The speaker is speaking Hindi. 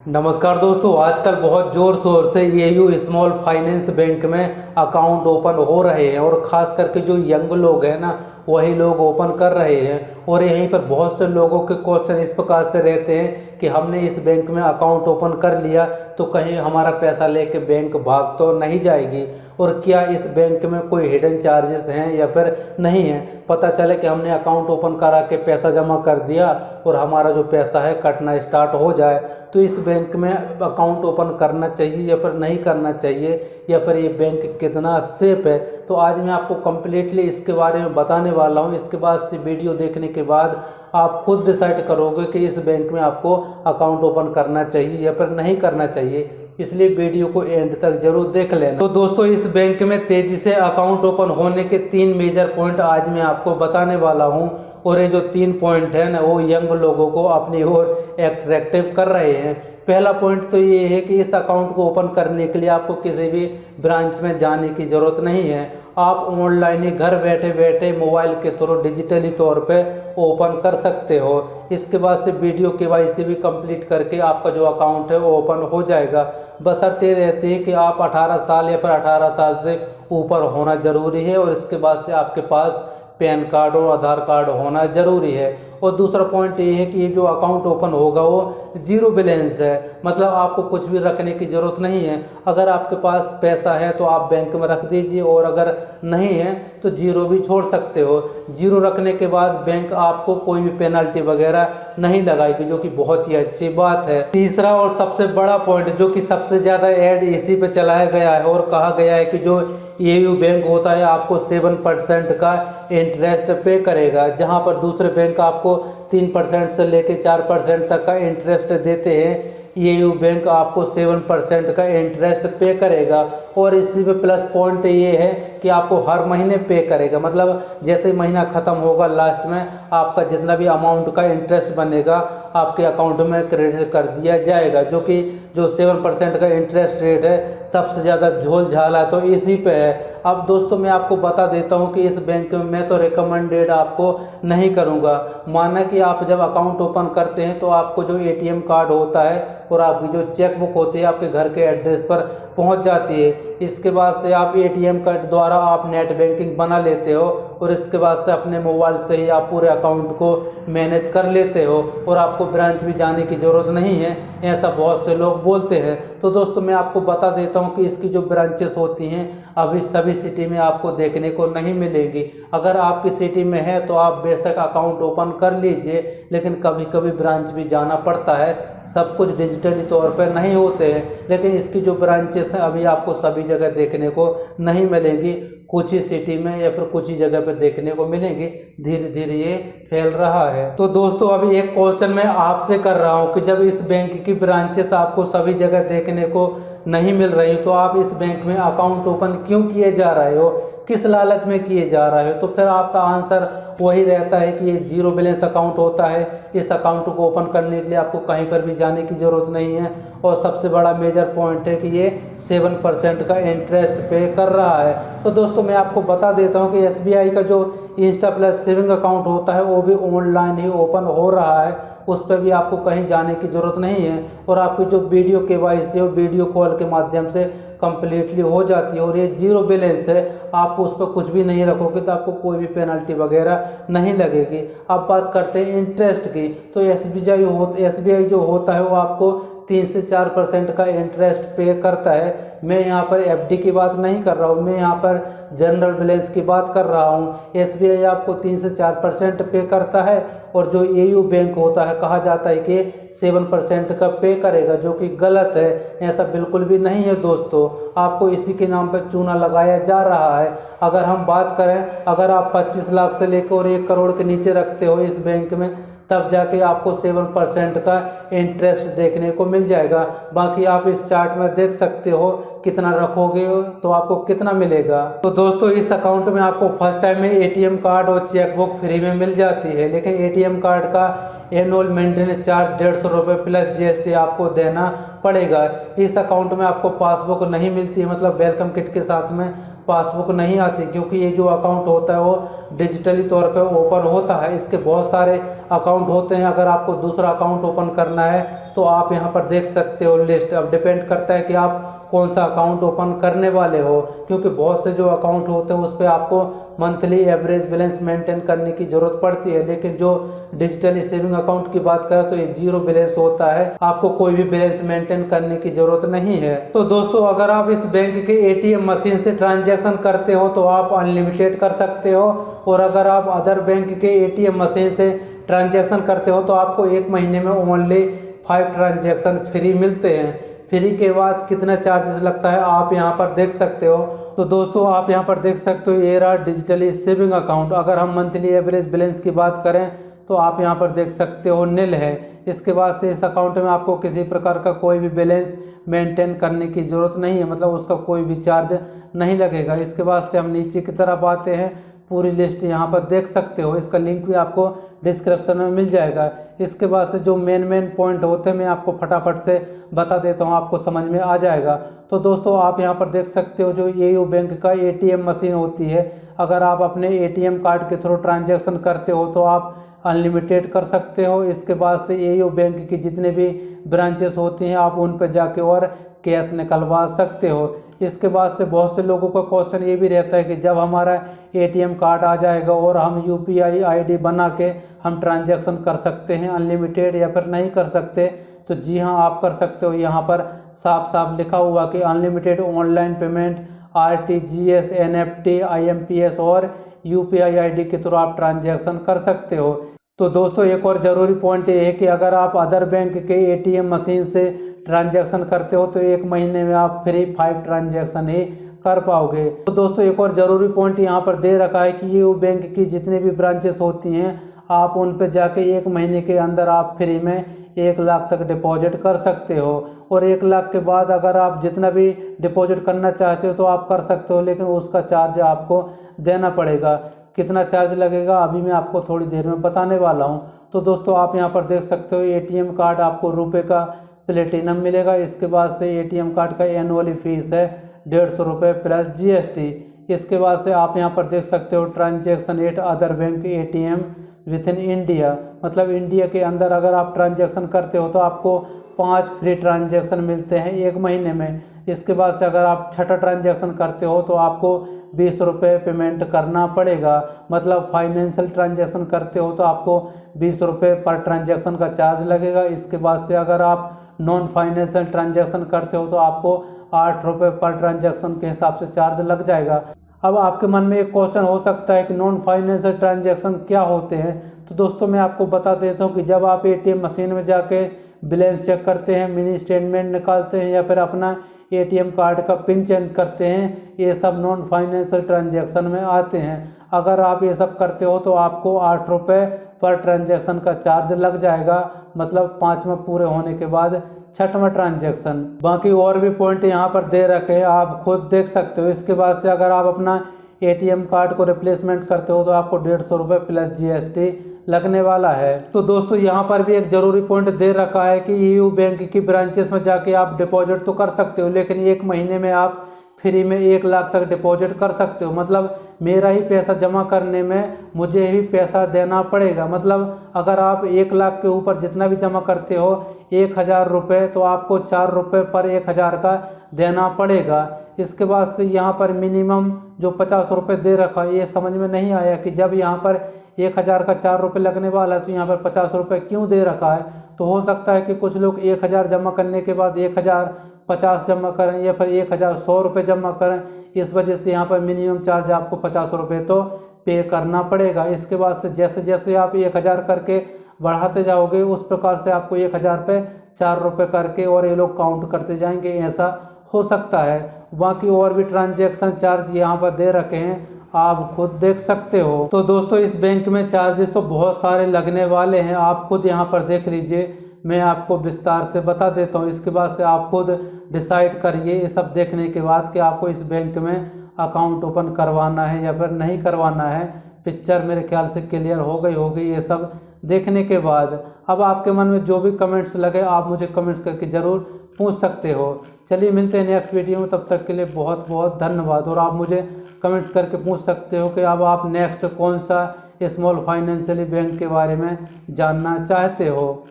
नमस्कार दोस्तों, आजकल बहुत ज़ोर शोर से एयू स्मॉल फाइनेंस बैंक में अकाउंट ओपन हो रहे हैं और ख़ास करके जो यंग लोग हैं ना वही लोग ओपन कर रहे हैं। और यहीं पर बहुत से लोगों के क्वेश्चन इस प्रकार से रहते हैं कि हमने इस बैंक में अकाउंट ओपन कर लिया तो कहीं हमारा पैसा लेके बैंक भाग तो नहीं जाएगी, और क्या इस बैंक में कोई हिडन चार्जेस हैं या फिर नहीं है। पता चले कि हमने अकाउंट ओपन करा के पैसा जमा कर दिया और हमारा जो पैसा है कटना स्टार्ट हो जाए, तो इस बैंक में अकाउंट ओपन करना चाहिए या फिर नहीं करना चाहिए, या फिर ये बैंक कितना सेफ है। तो आज मैं आपको कम्प्लीटली इसके बारे में बताने वाला हूँ। इसके बाद से वीडियो देखने के बाद आप खुद डिसाइड करोगे कि इस बैंक में आपको अकाउंट ओपन करना चाहिए या फिर नहीं करना चाहिए, इसलिए वीडियो को एंड तक जरूर देख लेना। तो दोस्तों, इस बैंक में तेजी से अकाउंट ओपन होने के 3 मेजर पॉइंट आज मैं आपको बताने वाला हूं, और ये जो 3 पॉइंट है ना वो यंग लोगों को अपनी ओर अट्रैक्टिव कर रहे हैं। पहला पॉइंट तो ये है कि इस अकाउंट को ओपन करने के लिए आपको किसी भी ब्रांच में जाने की ज़रूरत नहीं है। आप ऑनलाइन ही घर बैठे बैठे मोबाइल के थ्रू डिजिटली तौर पे ओपन कर सकते हो। इसके बाद से वीडियो केवाईसी भी कंप्लीट करके आपका जो अकाउंट है वो ओपन हो जाएगा। बशर्ते रहती है कि आप 18 साल या फिर 18 साल से ऊपर होना ज़रूरी है, और इसके बाद से आपके पास पैन कार्ड और आधार कार्ड होना ज़रूरी है। और दूसरा पॉइंट ये है कि ये जो अकाउंट ओपन होगा वो जीरो बैलेंस है, मतलब आपको कुछ भी रखने की ज़रूरत नहीं है। अगर आपके पास पैसा है तो आप बैंक में रख दीजिए, और अगर नहीं है तो जीरो भी छोड़ सकते हो। जीरो रखने के बाद बैंक आपको कोई भी पेनल्टी वगैरह नहीं लगाएगी, जो कि बहुत ही अच्छी बात है। तीसरा और सबसे बड़ा पॉइंट जो कि सबसे ज़्यादा ऐड इसी पे चलाया गया है और कहा गया है कि जो एयू बैंक होता है आपको 7% का इंटरेस्ट पे करेगा, जहां पर दूसरे बैंक आपको 3% से लेके 4% तक का इंटरेस्ट देते हैं। एयू बैंक आपको 7% का इंटरेस्ट पे करेगा, और इसी पे प्लस पॉइंट ये है कि आपको हर महीने पे करेगा। मतलब जैसे महीना ख़त्म होगा लास्ट में आपका जितना भी अमाउंट का इंटरेस्ट बनेगा आपके अकाउंट में क्रेडिट कर दिया जाएगा, जो कि जो 7% का इंटरेस्ट रेट है सबसे ज़्यादा झोल झाला तो इसी पे है। अब दोस्तों, मैं आपको बता देता हूँ कि इस बैंक में मैं तो रिकमेंडेड आपको नहीं करूँगा। माना कि आप जब अकाउंट ओपन करते हैं तो आपको जो एटीएम कार्ड होता है और आपकी जो चेक बुक होती है आपके घर के एड्रेस पर पहुंच जाती है। इसके बाद से आप एटीएम कार्ड द्वारा आप नेट बैंकिंग बना लेते हो, और इसके बाद से अपने मोबाइल से ही आप पूरे अकाउंट को मैनेज कर लेते हो, और आपको ब्रांच भी जाने की ज़रूरत नहीं है, ऐसा बहुत से लोग बोलते हैं। तो दोस्तों, मैं आपको बता देता हूं कि इसकी जो ब्रांचेस होती हैं अभी सभी सिटी में आपको देखने को नहीं मिलेंगी। अगर आपकी सिटी में है तो आप बेशक अकाउंट ओपन कर लीजिए, लेकिन कभी कभी ब्रांच भी जाना पड़ता है। सब कुछ डिजिटली तौर पर नहीं होते हैं, लेकिन इसकी जो ब्रांचेस हैं अभी आपको सभी जगह देखने को नहीं मिलेंगी। कुछ ही सिटी में या फिर कुछ ही जगह पे देखने को मिलेंगे। धीरे धीरे ये फैल रहा है। तो दोस्तों, अभी एक क्वेश्चन मैं आपसे कर रहा हूँ कि जब इस बैंक की ब्रांचेस आपको सभी जगह देखने को नहीं मिल रही तो आप इस बैंक में अकाउंट ओपन क्यों किए जा रहे हो, किस लालच में किए जा रहे हो। तो फिर आपका आंसर वही रहता है कि ये जीरो बैलेंस अकाउंट होता है। इस अकाउंट को ओपन करने के लिए आपको कहीं पर भी जाने की ज़रूरत नहीं है, और सबसे बड़ा मेजर पॉइंट है कि ये 7% का इंटरेस्ट पे कर रहा है। तो दोस्तों, मैं आपको बता देता हूँ कि एसबीआई का जो इंस्टा प्लस सेविंग अकाउंट होता है वो भी ऑनलाइन ही ओपन हो रहा है। उस पर भी आपको कहीं जाने की ज़रूरत नहीं है, और आपकी जो वीडियो केवाईसी है वो वीडियो कॉल के माध्यम से कंप्लीटली हो जाती है, और ये जीरो बैलेंस है। आप उस पर कुछ भी नहीं रखोगे तो आपको कोई भी पेनल्टी वगैरह नहीं लगेगी। अब बात करते हैं इंटरेस्ट की, तो एसबीआई जो होता है वो आपको 3 से 4% का इंटरेस्ट पे करता है। मैं यहाँ पर एफडी की बात नहीं कर रहा हूँ, मैं यहाँ पर जनरल बैलेंस की बात कर रहा हूँ। एसबीआई आपको 3 से 4% पे करता है, और जो एयू बैंक होता है कहा जाता है कि 7% का पे करेगा, जो कि गलत है। ऐसा बिल्कुल भी नहीं है दोस्तों, आपको इसी के नाम पर चूना लगाया जा रहा है। अगर हम बात करें, अगर आप 25 लाख से लेकर और 1 करोड़ के नीचे रखते हो इस बैंक में, तब जाके आपको 7% का इंटरेस्ट देखने को मिल जाएगा। बाकी आप इस चार्ट में देख सकते हो कितना रखोगे तो आपको कितना मिलेगा। तो दोस्तों, इस अकाउंट में आपको फर्स्ट टाइम में एटीएम कार्ड और चेकबुक फ्री में मिल जाती है, लेकिन एटीएम कार्ड का एनुअल मेंटेनेंस चार्ज 150 रुपये प्लस जीएसटी आपको देना पड़ेगा। इस अकाउंट में आपको पासबुक नहीं मिलती है, मतलब वेलकम किट के साथ में पासबुक नहीं आती, क्योंकि ये जो अकाउंट होता है वो डिजिटली तौर पे ओपन होता है। इसके बहुत सारे अकाउंट होते हैं। अगर आपको दूसरा अकाउंट ओपन करना है तो तो आप यहाँ पर देख सकते हो लिस्ट। अब डिपेंड करता है कि आप कौन सा अकाउंट ओपन करने वाले हो, क्योंकि बहुत से जो अकाउंट होते हैं उस पर आपको मंथली एवरेज बैलेंस मेंटेन करने की ज़रूरत पड़ती है, लेकिन जो डिजिटली सेविंग अकाउंट की बात करें तो ये जीरो बैलेंस होता है, आपको कोई भी बैलेंस मेंटेन करने की ज़रूरत नहीं है। तो दोस्तों अगर आप इस बैंक के ATM मशीन से ट्रांजैक्शन करते हो तो आप अनलिमिटेड कर सकते हो, और अगर आप अदर बैंक के ATM मशीन से ट्रांजैक्शन करते हो तो आपको 1 महीने में ओनली 5 ट्रांजैक्शन फ्री मिलते हैं। फ्री के बाद कितना चार्जेस लगता है आप यहाँ पर देख सकते हो। तो दोस्तों आप यहाँ पर देख सकते हो ये रहा डिजिटली सेविंग अकाउंट। अगर हम मंथली एवरेज बैलेंस की बात करें तो आप यहाँ पर देख सकते हो नील है। इसके बाद से इस अकाउंट में आपको किसी प्रकार का कोई भी बैलेंस मेंटेन करने की ज़रूरत नहीं है, मतलब उसका कोई भी चार्ज नहीं लगेगा। इसके बाद से हम नीचे की तरफ आते हैं, पूरी लिस्ट यहाँ पर देख सकते हो, इसका लिंक भी आपको डिस्क्रिप्शन में मिल जाएगा। इसके बाद से जो मेन पॉइंट होते हैं मैं आपको फटाफट से बता देता हूँ, आपको समझ में आ जाएगा। तो दोस्तों आप यहाँ पर देख सकते हो जो AU बैंक का ATM मशीन होती है, अगर आप अपने ATM कार्ड के थ्रू ट्रांजैक्शन करते हो तो आप अनलिमिटेड कर सकते हो। इसके बाद से AU बैंक की जितने भी ब्रांचेस होती हैं आप उन पर जाके और कैश निकलवा सकते हो। इसके बाद से बहुत से लोगों का क्वेश्चन ये भी रहता है कि जब हमारा ATM कार्ड आ जाएगा और हम UPI ID बना के हम ट्रांजैक्शन कर सकते हैं अनलिमिटेड या फिर नहीं कर सकते। तो जी हाँ आप कर सकते हो। यहाँ पर साफ साफ लिखा हुआ कि unlimited online payment RTGS NFT IMPS और UPI ID के थ्रू आप ट्रांजैक्शन कर सकते हो। तो दोस्तों एक और ज़रूरी पॉइंट ये है कि अगर आप अदर बैंक के ATM मशीन से ट्रांजैक्शन करते हो तो 1 महीने में आप फ्री 5 ट्रांजैक्शन ही कर पाओगे। तो दोस्तों एक और ज़रूरी पॉइंट यहाँ पर दे रखा है कि ये बैंक की जितने भी ब्रांचेस होती हैं आप उन पे जाके 1 महीने के अंदर आप फ्री में 1 लाख तक डिपॉजिट कर सकते हो, और 1 लाख के बाद अगर आप जितना भी डिपॉजिट करना चाहते हो तो आप कर सकते हो, लेकिन उसका चार्ज आपको देना पड़ेगा। कितना चार्ज लगेगा अभी मैं आपको थोड़ी देर में बताने वाला हूँ। तो दोस्तों आप यहाँ पर देख सकते हो ATM कार्ड आपको रुपये का प्लेटिनम मिलेगा। इसके बाद से ATM कार्ड का एनुअली फीस है 150 रुपये प्लस GST। इसके बाद से आप यहाँ पर देख सकते हो transaction eight other bank ATM with in India, मतलब इंडिया के अंदर अगर आप ट्रांजैक्शन करते हो तो आपको 5 फ्री ट्रांजैक्शन मिलते हैं 1 महीने में। इसके बाद से अगर आप छठा ट्रांजैक्शन करते हो तो आपको 20 रुपये पेमेंट करना पड़ेगा, मतलब फाइनेंशियल ट्रांजैक्शन करते हो तो आपको 20 रुपये पर ट्रांजैक्शन का चार्ज लगेगा। इसके बाद से अगर आप नॉन फाइनेंशियल ट्रांजैक्शन करते हो तो आपको 8 रुपये पर ट्रांजैक्शन के हिसाब से चार्ज लग जाएगा। अब आपके मन में एक क्वेश्चन हो सकता है कि नॉन फाइनेंशियल ट्रांजैक्शन क्या होते हैं। तो दोस्तों मैं आपको बता देता हूँ कि जब आप ATM मशीन में जाके बैलेंस चेक करते हैं, मिनी स्टेटमेंट निकालते हैं या फिर अपना ATM कार्ड का पिन चेंज करते हैं, ये सब नॉन फाइनेंशियल ट्रांजैक्शन में आते हैं। अगर आप ये सब करते हो तो आपको 8 रुपये पर ट्रांजैक्शन का चार्ज लग जाएगा, मतलब 5वां पूरे होने के बाद 6वां ट्रांजैक्शन। बाकी और भी पॉइंट यहाँ पर दे रखे हैं, आप खुद देख सकते हो। इसके बाद से अगर आप अपना ATM कार्ड को रिप्लेसमेंट करते हो तो आपको 150 रुपये प्लस GST लगने वाला है। तो दोस्तों यहाँ पर भी एक ज़रूरी पॉइंट दे रखा है कि EU बैंक की ब्रांचेस में जाके आप डिपॉजिट तो कर सकते हो, लेकिन 1 महीने में आप फ्री में 1 लाख तक डिपॉजिट कर सकते हो। मतलब मेरा ही पैसा जमा करने में मुझे ही पैसा देना पड़ेगा। मतलब अगर आप 1 लाख के ऊपर जितना भी जमा करते हो 1000 रुपये, तो आपको 4 रुपये पर 1000 का देना पड़ेगा। इसके बाद से यहाँ पर मिनिमम जो 50 रुपये दे रखा है, ये समझ में नहीं आया कि जब यहाँ पर 1000 का 4 रुपये लगने वाला है तो यहाँ पर 50 रुपये क्यों दे रखा है। तो हो सकता है कि कुछ लोग 1000 जमा करने के बाद 1050 जमा करें या फिर 1100 रुपये जमा करें, इस वजह से यहाँ पर मिनिमम चार्ज आपको 50 रुपये तो पे करना पड़ेगा। इसके बाद से जैसे जैसे आप 1000 करके बढ़ाते जाओगे उस प्रकार से आपको 1000 पे 4 रुपये करके और ये लोग काउंट करते जाएंगे, ऐसा हो सकता है। बाकी और भी ट्रांजैक्शन चार्ज यहाँ पर दे रखे हैं, आप खुद देख सकते हो। तो दोस्तों इस बैंक में चार्जेस तो बहुत सारे लगने वाले हैं, आप खुद यहाँ पर देख लीजिए, मैं आपको विस्तार से बता देता हूँ। इसके बाद से आप खुद डिसाइड करिए ये सब देखने के बाद कि आपको इस बैंक में अकाउंट ओपन करवाना है या फिर नहीं करवाना है। पिक्चर मेरे ख्याल से क्लियर हो गई होगी ये सब देखने के बाद। अब आपके मन में जो भी कमेंट्स लगे आप मुझे कमेंट्स करके ज़रूर पूछ सकते हो। चलिए मिलते हैं नेक्स्ट वीडियो में, तब तक के लिए बहुत बहुत धन्यवाद। और आप मुझे कमेंट्स करके पूछ सकते हो कि अब आप नेक्स्ट कौन सा स्मॉल फाइनेंशियल बैंक के बारे में जानना चाहते हो।